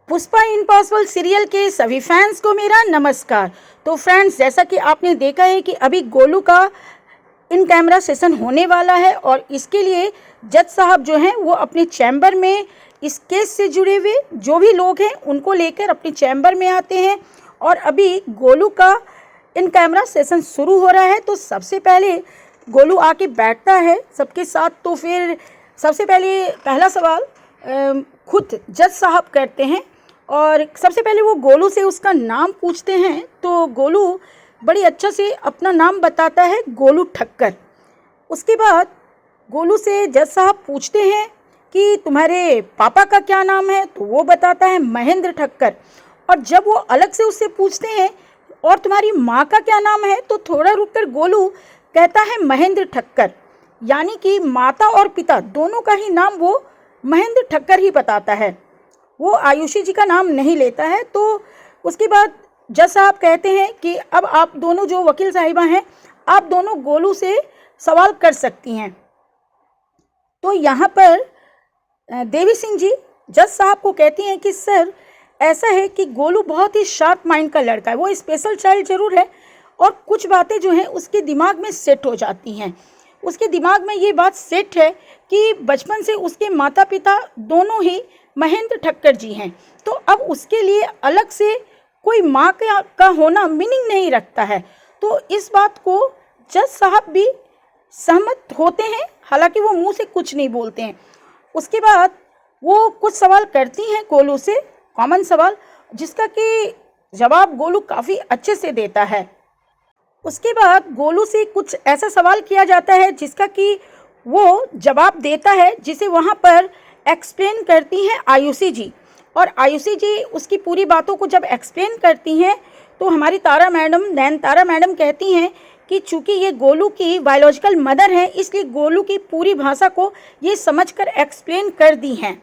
Pushpa impossible serial के सभी fans को मेरा नमस्कार। तो फ्रेंड्स, जैसा कि आपने देखा है कि अभी गोलू का इन कैमरा सेशन होने वाला है और इसके लिए जज साहब जो हैं वो अपने चैम्बर में इस केस से जुड़े हुए जो भी लोग हैं उनको लेकर अपने चैम्बर में आते हैं और अभी गोलू का इन कैमरा सेशन शुरू हो रहा है। तो सबसे पहले गोलू आके बैठता है सबके साथ। तो फिर सबसे पहले पहला सवाल खुद जज साहब करते हैं और सबसे पहले वो गोलू से उसका नाम पूछते हैं। तो गोलू बड़ी अच्छा से अपना नाम बताता है, गोलू ठक्कर। उसके बाद गोलू से जज साहब पूछते हैं कि तुम्हारे पापा का क्या नाम है, तो वो बताता है महेंद्र ठक्कर। और जब वो अलग से उससे पूछते हैं और तुम्हारी माँ का क्या नाम है, तो थोड़ा रुककर गोलू कहता है महेंद्र ठक्कर, यानी कि माता और पिता दोनों का ही नाम वो महेंद्र ठक्कर ही बताता है, वो आयुषी जी का नाम नहीं लेता है। तो उसके बाद जज साहब कहते हैं कि अब आप दोनों जो वकील साहिबा हैं, आप दोनों गोलू से सवाल कर सकती हैं। तो यहाँ पर देवी सिंह जी जज साहब को कहती हैं कि सर, ऐसा है कि गोलू बहुत ही शार्प माइंड का लड़का है, वो स्पेशल चाइल्ड ज़रूर है और कुछ बातें जो हैं उसके दिमाग में सेट हो जाती हैं। उसके दिमाग में ये बात सेट है कि बचपन से उसके माता पिता दोनों ही महेंद्र ठक्कर जी हैं, तो अब उसके लिए अलग से कोई माँ का होना मीनिंग नहीं रखता है। तो इस बात को जज साहब भी सहमत होते हैं, हालांकि वो मुंह से कुछ नहीं बोलते हैं। उसके बाद वो कुछ सवाल करती हैं गोलू से, कॉमन सवाल, जिसका कि जवाब गोलू काफ़ी अच्छे से देता है। उसके बाद गोलू से कुछ ऐसा सवाल किया जाता है जिसका कि वो जवाब देता है, जिसे वहाँ पर एक्सप्लेन करती हैं आयुषी जी। और आयुषी जी उसकी पूरी बातों को जब एक्सप्लेन करती हैं तो हमारी तारा मैडम, नैनतारा मैडम कहती हैं कि चूँकि ये गोलू की बायोलॉजिकल मदर है, इसलिए गोलू की पूरी भाषा को ये समझकर एक्सप्लेन कर दी हैं।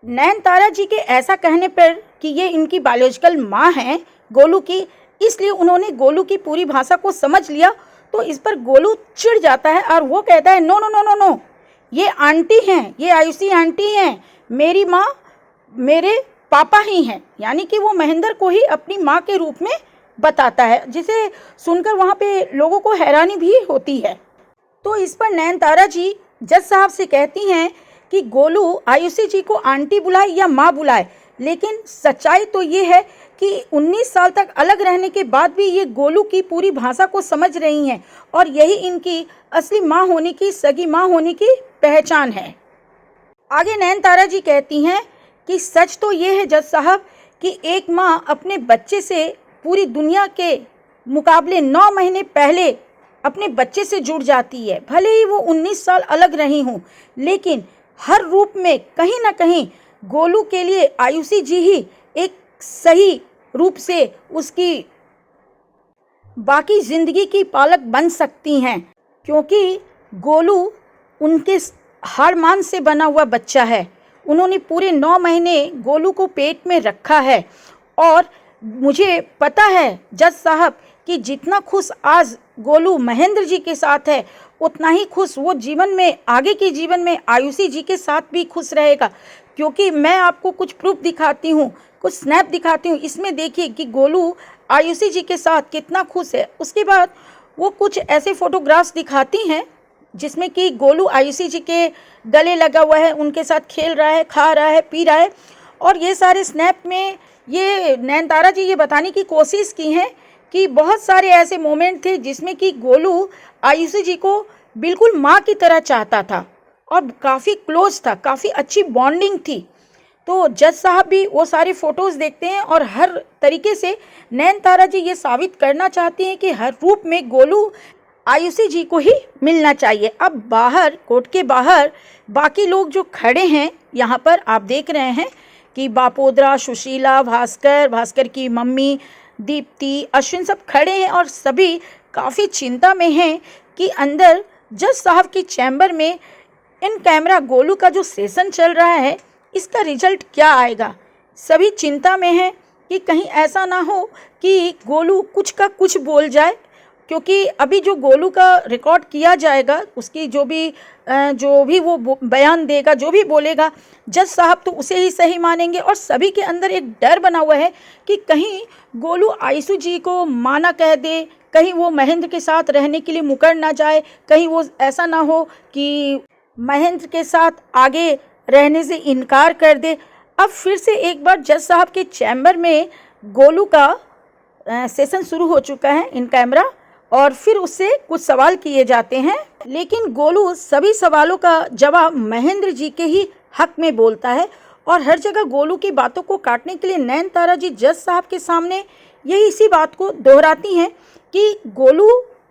नैनतारा जी के ऐसा कहने पर कि ये इनकी बायोलॉजिकल माँ हैं गोलू की, इसलिए उन्होंने गोलू की पूरी भाषा को समझ लिया। तो इस पर गोलू चिढ़ जाता है और वो कहता है no no no no no, ये आंटी हैं, ये आयुषी आंटी हैं, मेरी माँ मेरे पापा ही हैं, यानी कि वो महेंद्र को ही अपनी माँ के रूप में बताता है, जिसे सुनकर वहाँ पे लोगों को हैरानी भी होती है। तो इस पर नैनतारा जी जज साहब से कहती हैं कि गोलू आयुषी जी को आंटी बुलाए या माँ बुलाए, लेकिन सच्चाई तो ये है कि 19 साल तक अलग रहने के बाद भी ये गोलू की पूरी भाषा को समझ रही हैं और यही इनकी असली माँ होने की, सगी माँ होने की पहचान है। आगे नैनतारा जी कहती हैं कि सच तो ये है जज साहब कि एक माँ अपने बच्चे से पूरी दुनिया के मुकाबले 9 महीने पहले अपने बच्चे से जुड़ जाती है। भले ही वो 19 साल अलग रही हूँ, लेकिन हर रूप में कहीं ना कहीं गोलू के लिए आयुषी जी ही एक सही रूप से उसकी बाकी ज़िंदगी की पालक बन सकती हैं, क्योंकि गोलू उनके हार्मोन से बना हुआ बच्चा है। उन्होंने पूरे 9 महीने गोलू को पेट में रखा है और मुझे पता है जज साहब कि जितना खुश आज गोलू महेंद्र जी के साथ है, उतना ही खुश वो जीवन में, आगे के जीवन में आयुषी जी के साथ भी खुश रहेगा। क्योंकि मैं आपको कुछ प्रूफ दिखाती हूँ, कुछ स्नैप दिखाती हूँ, इसमें देखिए कि गोलू आयुषी जी के साथ कितना खुश है। उसके बाद वो कुछ ऐसे फोटोग्राफ्स दिखाती हैं जिसमें कि गोलू आयुषी जी के गले लगा हुआ है, उनके साथ खेल रहा है, खा रहा है, पी रहा है। और ये सारे स्नैप में ये नैनतारा जी ये बताने की कोशिश की हैं कि बहुत सारे ऐसे मोमेंट थे जिसमें कि गोलू आयुषी जी को बिल्कुल माँ की तरह चाहता था और काफ़ी क्लोज था, काफ़ी अच्छी बॉन्डिंग थी। तो जज साहब भी वो सारे फ़ोटोज़ देखते हैं और हर तरीके से नैनतारा जी ये साबित करना चाहती हैं कि हर रूप में गोलू आयुषी जी को ही मिलना चाहिए। अब बाहर, कोर्ट के बाहर बाकी लोग जो खड़े हैं, यहाँ पर आप देख रहे हैं कि बापोद्रा, सुशीला, भास्कर की मम्मी दीप्ति, अश्विन सब खड़े हैं और सभी काफ़ी चिंता में हैं कि अंदर जज साहब की चैम्बर में इन कैमरा गोलू का जो सेशन चल रहा है, इसका रिजल्ट क्या आएगा। सभी चिंता में हैं कि कहीं ऐसा ना हो कि गोलू कुछ का कुछ बोल जाए क्योंकि अभी जो गोलू का रिकॉर्ड किया जाएगा, उसकी जो भी वो बयान देगा, जो भी बोलेगा, जज साहब तो उसे ही सही मानेंगे। और सभी के अंदर एक डर बना हुआ है कि कहीं गोलू आयशू जी को माना कह दे, कहीं वो महेंद्र के साथ रहने के लिए मुकर ना जाए, कहीं वो ऐसा ना हो कि महेंद्र के साथ आगे रहने से इनकार कर दे। अब फिर से एक बार जज साहब के चैम्बर में गोलू का सेशन शुरू हो चुका है इन कैमरा, और फिर उससे कुछ सवाल किए जाते हैं, लेकिन गोलू सभी सवालों का जवाब महेंद्र जी के ही हक में बोलता है। और हर जगह गोलू की बातों को काटने के लिए नयनतारा जी जज साहब के सामने यही इसी बात को दोहराती हैं कि गोलू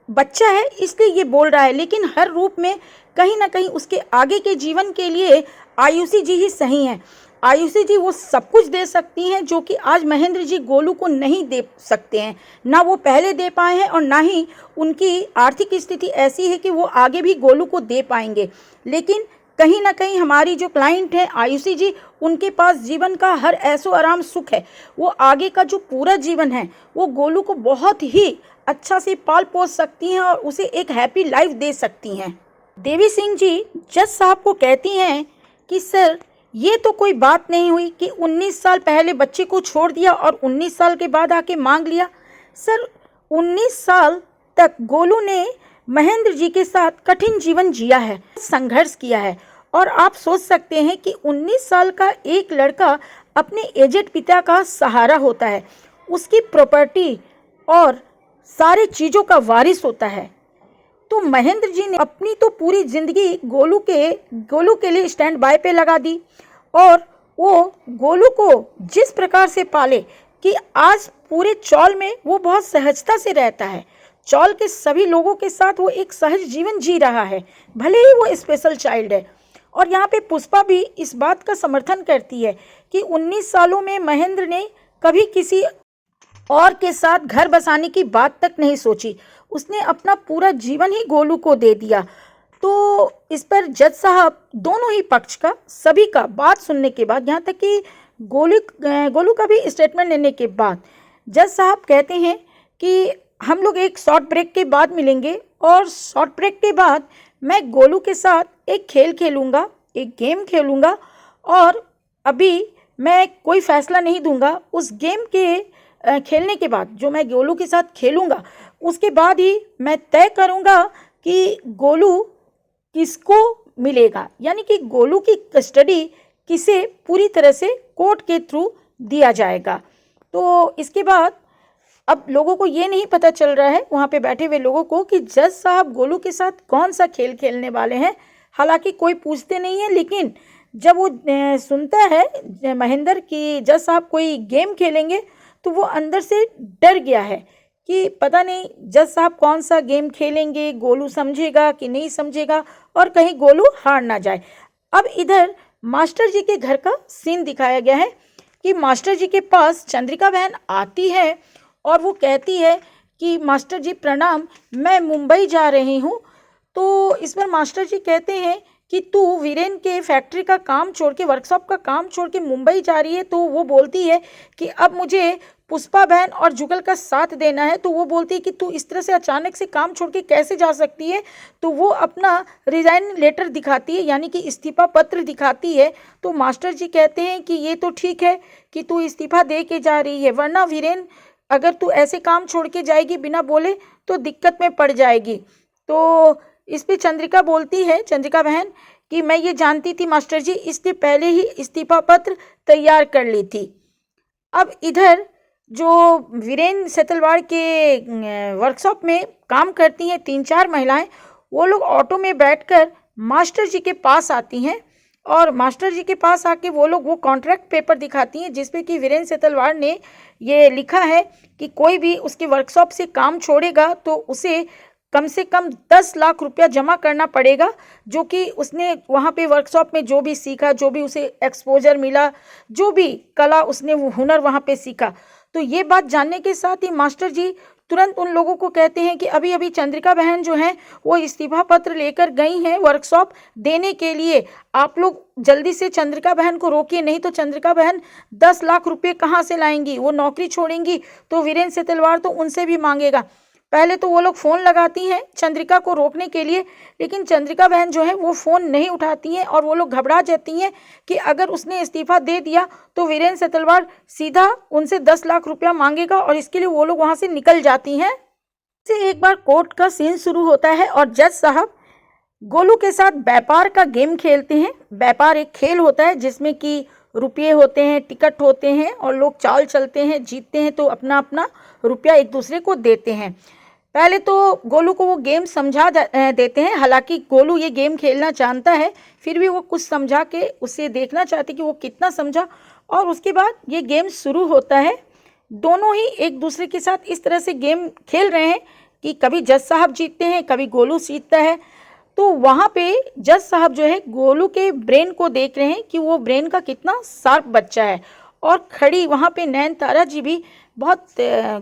बच्चा है इसलिए ये बोल रहा है, लेकिन हर रूप में कहीं ना कहीं उसके आगे के जीवन के लिए आयुषी जी ही सही हैं। आयुषी जी वो सब कुछ दे सकती हैं जो कि आज महेंद्र जी गोलू को नहीं दे सकते हैं, ना वो पहले दे पाए हैं और ना ही उनकी आर्थिक स्थिति ऐसी है कि वो आगे भी गोलू को दे पाएंगे। लेकिन कहीं ना कहीं हमारी जो क्लाइंट है आयुषी जी, उनके पास जीवन का हर ऐशो आराम सुख है। वो आगे का जो पूरा जीवन है वो गोलू को बहुत ही अच्छा से पाल पोस सकती हैं और उसे एक हैप्पी लाइफ दे सकती हैं। देवी सिंह जी जज साहब को कहती हैं कि सर ये तो कोई बात नहीं हुई कि 19 साल पहले बच्चे को छोड़ दिया और 19 साल के बाद आके मांग लिया। सर 19 साल तक गोलू ने महेंद्र जी के साथ कठिन जीवन जिया है, संघर्ष किया है, और आप सोच सकते हैं कि 19 साल का एक लड़का अपने एजेड पिता का सहारा होता है, उसकी प्रॉपर्टी और सारे चीज़ों का वारिस होता है। तो महेंद्र जी ने अपनी तो पूरी जिंदगी गोलू के लिए स्टैंड बाय पे लगा दी, और वो गोलू को जिस प्रकार से पाले कि आज पूरे चौल में वो बहुत सहजता से रहता है। चौल के सभी लोगों के साथ वो एक सहज जीवन जी रहा है, भले ही वो स्पेशल चाइल्ड है। और यहाँ पे पुष्पा भी इस बात का समर्थन करती है कि 19 सालों में महेंद्र ने कभी किसी और के साथ घर बसाने की बात तक नहीं सोची, उसने अपना पूरा जीवन ही गोलू को दे दिया। तो इस पर जज साहब दोनों ही पक्ष का, सभी का बात सुनने के बाद, यहाँ तक कि गोलू का भी स्टेटमेंट लेने के बाद, जज साहब कहते हैं कि हम लोग एक शॉर्ट ब्रेक के बाद मिलेंगे, और शॉर्ट ब्रेक के बाद मैं गोलू के साथ एक खेल खेलूँगा, एक गेम खेलूँगा, और अभी मैं कोई फैसला नहीं दूंगा। उस गेम के खेलने के बाद जो मैं गोलू के साथ खेलूँगा, उसके बाद ही मैं तय करूँगा कि गोलू किसको मिलेगा, यानी कि गोलू की कस्टडी किसे पूरी तरह से कोर्ट के थ्रू दिया जाएगा। तो इसके बाद अब लोगों को ये नहीं पता चल रहा है, वहाँ पे बैठे हुए लोगों को, कि जज साहब गोलू के साथ कौन सा खेल खेलने वाले हैं। हालांकि कोई पूछते नहीं है, लेकिन जब वो सुनता है महेंद्र कि जज साहब कोई गेम खेलेंगे, तो वो अंदर से डर गया है कि पता नहीं जज साहब कौन सा गेम खेलेंगे, गोलू समझेगा कि नहीं समझेगा, और कहीं गोलू हार ना जाए। अब इधर मास्टर जी के घर का सीन दिखाया गया है कि मास्टर जी के पास चंद्रिका बहन आती है और वो कहती है कि मास्टर जी प्रणाम, मैं मुंबई जा रही हूँ। तो इस पर मास्टर जी कहते हैं कि तू वीरेन के फैक्ट्री का काम छोड़ के, वर्कशॉप का काम छोड़ के मुंबई जा रही है। तो वो बोलती है कि अब मुझे पुष्पा बहन और जुगल का साथ देना है। तो वो बोलती है कि तू इस तरह से अचानक से काम छोड़ के कैसे जा सकती है। तो वो अपना रिजाइन लेटर दिखाती है, यानी कि इस्तीफा पत्र दिखाती है। तो मास्टर जी कहते हैं कि ये तो ठीक है कि तू इस्तीफा दे के जा रही है, वरना वीरेन अगर तू ऐसे काम छोड़ के जाएगी बिना बोले तो दिक्कत में पड़ जाएगी। तो इस पे चंद्रिका बोलती है, चंद्रिका बहन, कि मैं ये जानती थी मास्टर जी, इससे पहले ही इस्तीफा पत्र तैयार कर ली थी। अब इधर जो वीरेन सेतलवाड़ के वर्कशॉप में काम करती हैं 3-4 महिलाएं, वो लोग ऑटो में बैठकर मास्टर जी के पास आती हैं, और मास्टर जी के पास आके वो लोग वो कॉन्ट्रैक्ट पेपर दिखाती हैं जिसपे कि वीरेन सेतलवाड़ ने ये लिखा है कि कोई भी उसके वर्कशॉप से काम छोड़ेगा तो उसे कम से कम 10 लाख रुपया जमा करना पड़ेगा, जो कि उसने वहाँ पे वर्कशॉप में जो भी सीखा, जो भी उसे एक्सपोजर मिला, जो भी कला उसने वो हुनर वहाँ पे सीखा। तो ये बात जानने के साथ ही मास्टर जी तुरंत उन लोगों को कहते हैं कि अभी अभी चंद्रिका बहन जो हैं वो इस्तीफा पत्र लेकर गई हैं वर्कशॉप देने के लिए, आप लोग जल्दी से चंद्रिका बहन को रोकिए, नहीं तो चंद्रिका बहन 10 लाख रुपये कहाँ से लाएंगी, वो नौकरी छोड़ेंगी तो वीरेन सेतलवाड़ तो उनसे भी मांगेगा। पहले तो वो लोग फ़ोन लगाती हैं चंद्रिका को रोकने के लिए, लेकिन चंद्रिका बहन जो है वो फ़ोन नहीं उठाती हैं और वो लोग घबरा जाती हैं कि अगर उसने इस्तीफ़ा दे दिया तो वीरेंद्र सेतलवाड़ सीधा उनसे 10 लाख रुपया मांगेगा और इसके लिए वो लोग वहाँ से निकल जाती हैं। से एक बार कोर्ट का सीन शुरू होता है और जज साहब गोलू के साथ व्यापार का गेम खेलते हैं। व्यापार एक खेल होता है जिसमें कि रुपये होते हैं, टिकट होते हैं और लोग चाल चलते हैं, जीतते हैं तो अपना अपना रुपया एक दूसरे को देते हैं। पहले तो गोलू को वो गेम समझा देते हैं, हालांकि गोलू ये गेम खेलना जानता है, फिर भी वो कुछ समझा के उसे देखना चाहते कि वो कितना समझा। और उसके बाद ये गेम शुरू होता है। दोनों ही एक दूसरे के साथ इस तरह से गेम खेल रहे हैं कि कभी जज साहब जीतते हैं, कभी गोलू जीतता है। तो वहाँ पे जज साहब जो है गोलू के ब्रेन को देख रहे हैं कि वो ब्रेन का कितना शार्प बच्चा है, और खड़ी वहाँ पे नयनतारा जी भी बहुत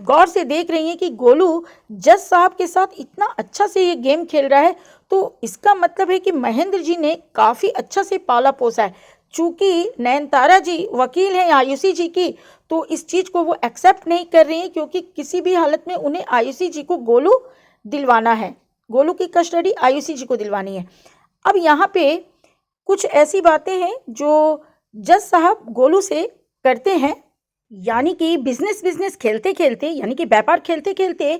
गौर से देख रही हैं कि गोलू जज साहब के साथ इतना अच्छा से ये गेम खेल रहा है, तो इसका मतलब है कि महेंद्र जी ने काफ़ी अच्छा से पाला पोसा है। चूँकि नयनतारा जी वकील हैं आयुषी जी की, तो इस चीज़ को वो एक्सेप्ट नहीं कर रही हैं, क्योंकि किसी भी हालत में उन्हें आयुषी जी को गोलू दिलवाना है, गोलू की कस्टडी आयुषी जी को दिलवानी है। अब यहाँ पे कुछ ऐसी बातें हैं जो जज साहब गोलू से करते हैं, यानी कि बिजनेस खेलते खेलते, यानी कि व्यापार खेलते खेलते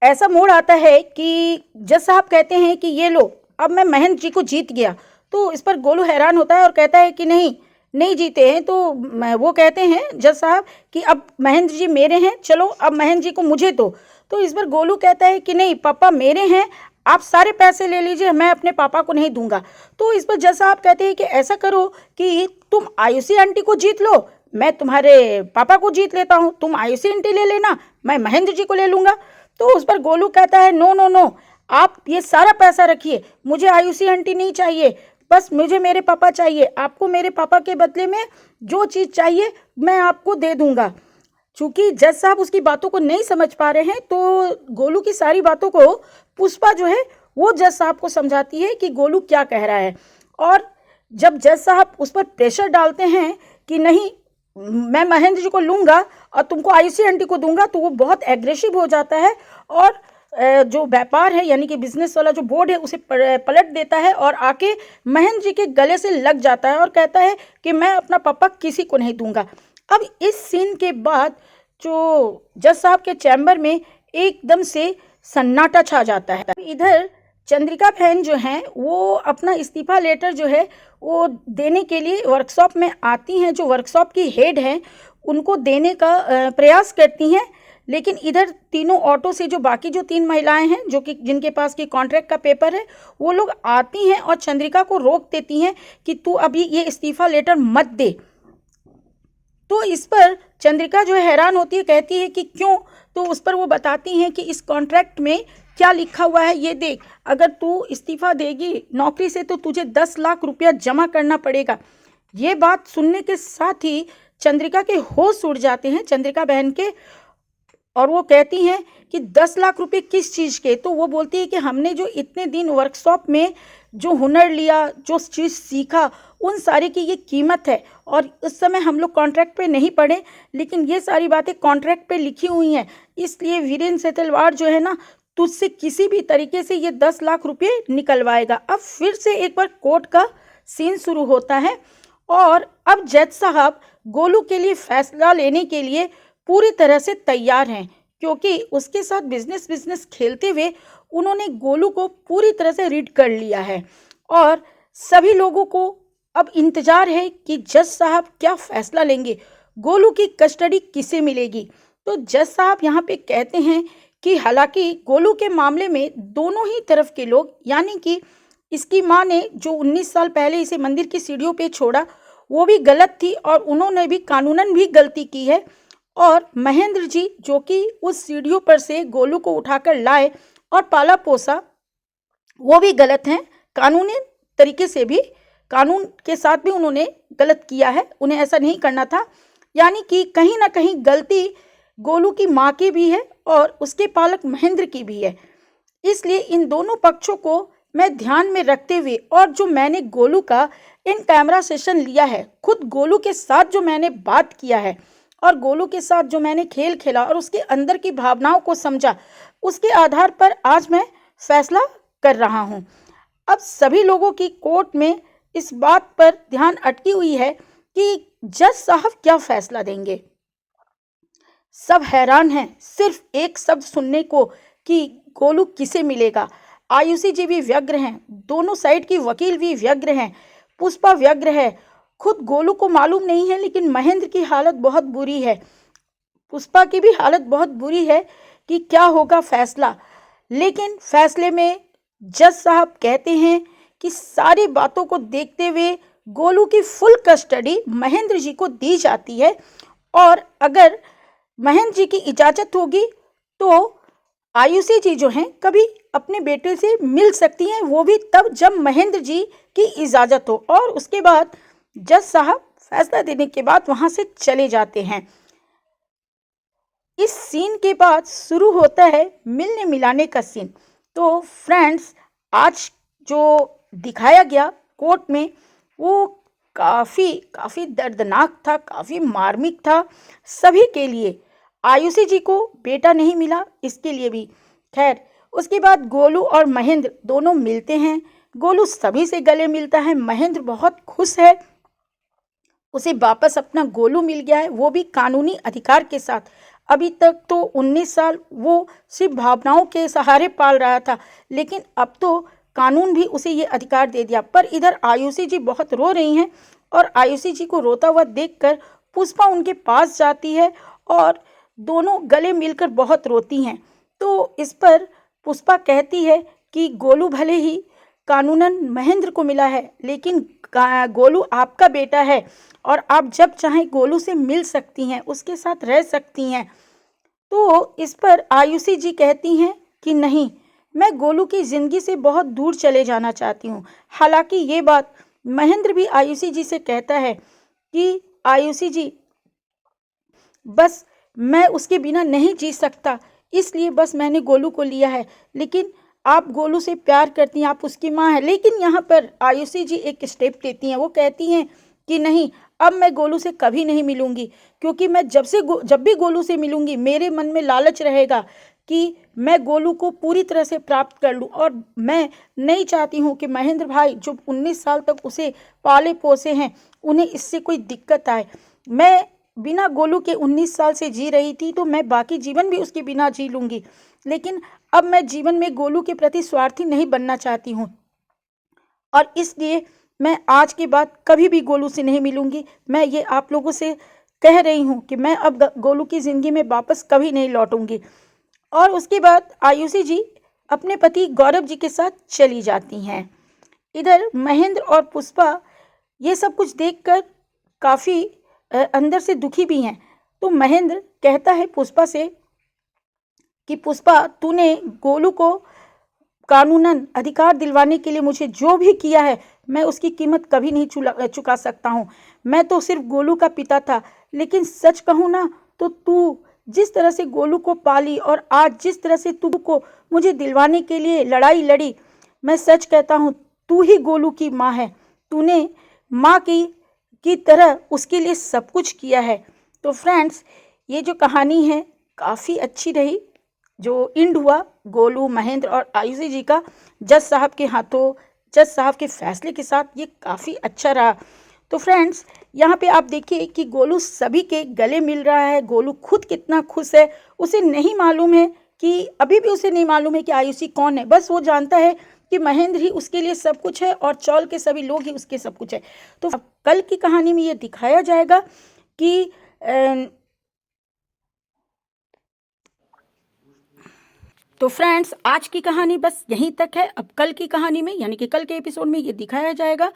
ऐसा मोड़ आता है कि जज साहब कहते हैं कि ये लो, अब मैं महेंद्र जी को जीत गया। तो इस पर गोलू हैरान होता है और कहता है कि नहीं जीते हैं। तो वो कहते हैं जज साहब कि अब महेंद्र जी मेरे हैं, चलो अब महेंद्र जी को मुझे दो। तो इस पर गोलू कहता है कि नहीं पापा मेरे हैं, आप सारे पैसे ले लीजिए, मैं अपने पापा को नहीं दूंगा। तो इस पर जज साहब कहते हैं कि ऐसा करो कि तुम आयुषी आंटी को जीत लो, मैं तुम्हारे पापा को जीत लेता हूँ, तुम आयुषी आंटी ले लेना, मैं महेंद्र जी को ले लूँगा। तो उस पर गोलू कहता है नो नो नो, आप ये सारा पैसा रखिए, मुझे आयुषी आंटी नहीं चाहिए, बस मुझे मेरे पापा चाहिए, आपको मेरे पापा के बदले में जो चीज़ चाहिए मैं आपको दे दूँगा। चूँकि जज साहब उसकी बातों को नहीं समझ पा रहे हैं, तो गोलू की सारी बातों को पुष्पा जो है वो जज साहब को समझाती है कि गोलू क्या कह रहा है। और जब जज साहब उस पर प्रेशर डालते हैं कि नहीं मैं महेंद्र जी को लूँगा और तुमको आयुषी आंटी को दूंगा, तो वो बहुत एग्रेसिव हो जाता है और जो व्यापार है यानी कि बिजनेस वाला जो बोर्ड है उसे पलट देता है और आके महेंद्र जी के गले से लग जाता है और कहता है कि मैं अपना पापा किसी को नहीं दूंगा। अब इस सीन के बाद जो जज साहब के चैम्बर में एकदम से सन्नाटा छा जाता है। इधर चंद्रिका बहन जो हैं वो अपना इस्तीफा लेटर जो है वो देने के लिए वर्कशॉप में आती हैं, जो वर्कशॉप की हेड हैं उनको देने का प्रयास करती हैं। लेकिन इधर तीनों ऑटो से जो बाकी जो 3 महिलाएं हैं जो कि जिनके पास की कॉन्ट्रैक्ट का पेपर है, वो लोग आती हैं और चंद्रिका को रोक देती हैं कि तू अभी ये इस्तीफा लेटर मत दे। तो इस पर चंद्रिका जो है हैरान होती है, कहती है कि क्यों। तो उस पर वो बताती हैं कि इस कॉन्ट्रैक्ट में क्या लिखा हुआ है ये देख, अगर तू इस्तीफा देगी नौकरी से तो तुझे 10 लाख रुपया जमा करना पड़ेगा। ये बात सुनने के साथ ही चंद्रिका के होश उड़ जाते हैं, चंद्रिका बहन के, और वो कहती हैं कि 10 लाख रुपए किस चीज़ के। तो वो बोलती है कि हमने जो इतने दिन वर्कशॉप में जो हुनर लिया, जो चीज़ सीखा, उन सारी की ये कीमत है। और उस समय हम लोग कॉन्ट्रैक्ट पे नहीं पढ़े, लेकिन ये सारी बातें कॉन्ट्रैक्ट पे लिखी हुई हैं, इसलिए वीरेंद्र सेतलवाड़ जो है ना तुझसे किसी भी तरीके से ये 10 लाख रुपये निकलवाएगा। अब फिर से एक बार कोर्ट का सीन शुरू होता है और अब जज साहब गोलू के लिए फैसला लेने के लिए पूरी तरह से तैयार हैं, क्योंकि उसके साथ बिजनेस खेलते हुए उन्होंने गोलू को पूरी तरह से रीड कर लिया है। और सभी लोगों को अब इंतज़ार है कि जज साहब क्या फ़ैसला लेंगे, गोलू की कस्टडी किसे मिलेगी। तो जज साहब यहाँ पे कहते हैं कि हालांकि गोलू के मामले में दोनों ही तरफ के लोग, यानी कि इसकी माँ ने जो 19 साल पहले इसे मंदिर की सीढ़ियों पे छोड़ा वो भी गलत थी और उन्होंने भी कानूनन भी गलती की है, और महेंद्र जी जो कि उस सीढ़ियों पर से गोलू को उठाकर लाए और पाला पोसा वो भी गलत हैं, कानूनी तरीके से भी, कानून के साथ भी उन्होंने गलत किया है, उन्हें ऐसा नहीं करना था। यानी कि कहीं ना कहीं गलती गोलू की माँ की भी है और उसके पालक महेंद्र की भी है। इसलिए इन दोनों पक्षों को मैं ध्यान में रखते हुए और जो मैंने गोलू का इन कैमरा सेशन लिया है, खुद गोलू के साथ जो मैंने बात किया है, और गोलू के साथ जो मैंने खेल खेला और उसके अंदर की भावनाओं को समझा, उसके आधार पर आज मैं फैसला कर रहा हूँ। अब सभी लोगों की कोर्ट में इस बात पर ध्यान अटकी हुई है कि जज साहब क्या फैसला देंगे। सब हैरान हैं सिर्फ एक शब्द सुनने को कि गोलू किसे मिलेगा। आयुषी जी भी व्यग्र हैं, दोनों साइड की वकील भी व्यग्र हैं, पुष्पा व्यग्र है। खुद गोलू को मालूम नहीं है, लेकिन महेंद्र की हालत बहुत बुरी है, पुष्पा की भी हालत बहुत बुरी है कि क्या होगा फैसला। लेकिन फैसले में जज साहब कहते हैं कि सारी बातों को देखते हुए गोलू की फुल कस्टडी महेंद्र जी को दी जाती है, और अगर महेंद्र जी की इजाज़त होगी तो आयुषी जी जो हैं कभी अपने बेटे से मिल सकती हैं, वो भी तब जब महेंद्र जी की इजाज़त हो। और उसके बाद जज साहब फैसला देने के बाद वहाँ से चले जाते हैं। इस सीन के बाद शुरू होता है मिलने मिलाने का सीन। तो फ्रेंड्स, आज जो दिखाया गया कोर्ट में वो काफ़ी दर्दनाक था, काफ़ी मार्मिक था सभी के लिए। आयुषी जी को बेटा नहीं मिला, इसके लिए भी। खैर, उसके बाद गोलू और महेंद्र दोनों मिलते हैं। गोलू सभी से गले मिलता है, महेंद्र बहुत खुश है, उसे वापस अपना गोलू मिल गया है, वो भी कानूनी अधिकार के साथ। अभी तक तो 19 साल वो सिर्फ भावनाओं के सहारे पाल रहा था, लेकिन अब तो कानून भी उसे ये अधिकार दे दिया। पर इधर आयुषी जी बहुत रो रही हैं, और आयुषी जी को रोता हुआ देखकर पुष्पा उनके पास जाती है और दोनों गले मिलकर बहुत रोती हैं। तो इस पर पुष्पा कहती है कि गोलू भले ही कानूनन महेंद्र को मिला है, लेकिन गोलू आपका बेटा है और आप जब चाहें गोलू से मिल सकती हैं, उसके साथ रह सकती हैं। तो इस पर आयुषी जी कहती हैं कि नहीं, मैं गोलू की ज़िंदगी से बहुत दूर चले जाना चाहती हूँ। हालांकि ये बात महेंद्र भी आयुषी जी से कहता है कि आयुषी जी, बस मैं उसके बिना नहीं जी सकता, इसलिए बस मैंने गोलू को लिया है। लेकिन आप गोलू से प्यार करती हैं, आप उसकी माँ हैं। लेकिन यहाँ पर आयुषी जी एक स्टेप लेती हैं, वो कहती हैं कि नहीं, अब मैं गोलू से कभी नहीं मिलूँगी, क्योंकि मैं जब भी गोलू से मिलूँगी मेरे मन में लालच रहेगा कि मैं गोलू को पूरी तरह से प्राप्त कर लूँ। और मैं नहीं चाहती हूँ कि महेंद्र भाई जो 19 साल तक उसे पाले पोसे हैं, उन्हें इससे कोई दिक्कत आए। मैं बिना गोलू के 19 साल से जी रही थी, तो मैं बाकी जीवन भी उसके बिना जी लूँगी, लेकिन अब मैं जीवन में गोलू के प्रति स्वार्थी नहीं बनना चाहती हूँ, और इसलिए मैं आज के बाद कभी भी गोलू से नहीं मिलूँगी। मैं ये आप लोगों से कह रही हूँ कि मैं अब गोलू की ज़िंदगी में वापस कभी नहीं लौटूंगी। और उसके बाद आयुषी जी अपने पति गौरव जी के साथ चली जाती हैं। इधर महेंद्र और पुष्पा ये सब कुछ देखकर काफ़ी अंदर से दुखी भी हैं। तो महेंद्र कहता है पुष्पा से कि पुष्पा, तूने गोलू को कानूनन अधिकार दिलवाने के लिए मुझे जो भी किया है, मैं उसकी कीमत कभी नहीं चुका सकता हूँ। मैं तो सिर्फ गोलू का पिता था, लेकिन सच कहूँ ना तो तू जिस तरह से गोलू को पाली और आज जिस तरह से तू को मुझे दिलवाने के लिए लड़ाई लड़ी, मैं सच कहता हूँ तू ही गोलू की माँ है। तूने माँ की तरह उसके लिए सब कुछ किया है। तो फ्रेंड्स, ये जो कहानी है काफ़ी अच्छी रही। जो एंड हुआ गोलू, महेंद्र और आयुषी जी का जज साहब के हाथों, जज साहब के फैसले के साथ, ये काफ़ी अच्छा रहा। तो फ्रेंड्स, यहाँ पे आप देखिए कि गोलू सभी के गले मिल रहा है। गोलू खुद कितना खुश है, उसे नहीं मालूम है कि अभी भी उसे नहीं मालूम है कि आयुषी कौन है। बस वो जानता है कि महेंद्र ही उसके लिए सब कुछ है और चौल के सभी लोग ही उसके सब कुछ है। तो कल की कहानी में ये दिखाया जाएगा कि तो फ्रेंड्स, आज की कहानी बस यहीं तक है। अब कल की कहानी में, यानी कि कल के एपिसोड में, ये दिखाया जाएगा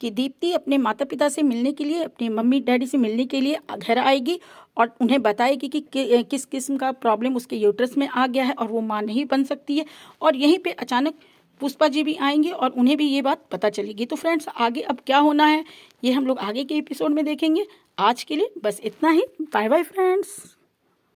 कि दीप्ति अपने माता पिता से मिलने के लिए, अपने मम्मी डैडी से मिलने के लिए घर आएगी और उन्हें बताएगी कि किस किस्म का प्रॉब्लम उसके यूट्रस में आ गया है और वो माँ नहीं बन सकती है। और यहीं पे अचानक पुष्पा जी भी आएंगे और उन्हें भी ये बात पता चलेगी। तो फ्रेंड्स, आगे अब क्या होना है ये हम लोग आगे के एपिसोड में देखेंगे। आज के लिए बस इतना ही। Bye bye friends.